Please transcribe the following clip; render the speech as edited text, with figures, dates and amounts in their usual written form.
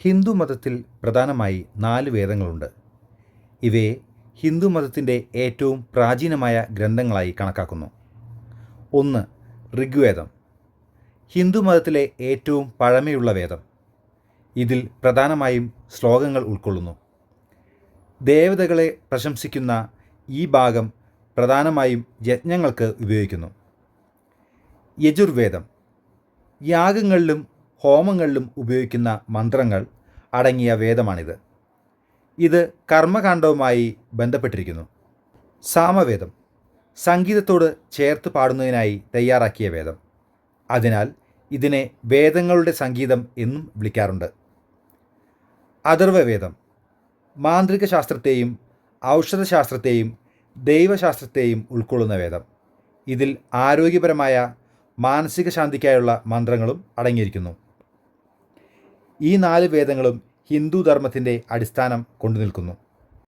ഹിന്ദു മതത്തിൽ പ്രധാനമായി 4 വേദങ്ങളുണ്ട്. ഇവയെ ഹിന്ദു മതത്തിൻ്റെ ഏറ്റവും പ്രാചീനമായ ഗ്രന്ഥങ്ങളായി കണക്കാക്കുന്നു. 1. ഋഗ്വേദം. ഹിന്ദു മതത്തിലെ ഏറ്റവും പഴമയുള്ള വേദം. ഇതിൽ പ്രധാനമായും ശ്ലോകങ്ങൾ ഉൾക്കൊള്ളുന്നു. ദേവതകളെ പ്രശംസിക്കുന്ന ഈ ഭാഗം പ്രധാനമായും യജ്ഞങ്ങൾക്ക് ഉപയോഗിക്കുന്നു. യജുർവേദം. യാഗങ്ങളിലും ഹോമങ്ങളിലും ഉപയോഗിക്കുന്ന മന്ത്രങ്ങൾ അടങ്ങിയ വേദമാണിത്. ഇത് കർമ്മകാണ്ഡവുമായി ബന്ധപ്പെട്ടിരിക്കുന്നു. സാമവേദം. സംഗീതത്തോട് ചേർത്ത് പാടുന്നതിനായി തയ്യാറാക്കിയ വേദം. അതിനാൽ ഇതിനെ വേദങ്ങളുടെ സംഗീതം എന്നും വിളിക്കാറുണ്ട്. അഥർവവേദം. മാന്ത്രിക ശാസ്ത്രത്തെയും ഔഷധശാസ്ത്രത്തെയും ദൈവശാസ്ത്രത്തെയും ഉൾക്കൊള്ളുന്ന വേദം. ഇതിൽ ആരോഗ്യപരമായ മാനസിക ശാന്തിക്കായുള്ള മന്ത്രങ്ങളും അടങ്ങിയിരിക്കുന്നു. ഈ 4 വേദങ്ങളും ഹിന്ദു ധർമ്മത്തിൻ്റെ അടിസ്ഥാനം കൊണ്ടുനിൽക്കുന്നു.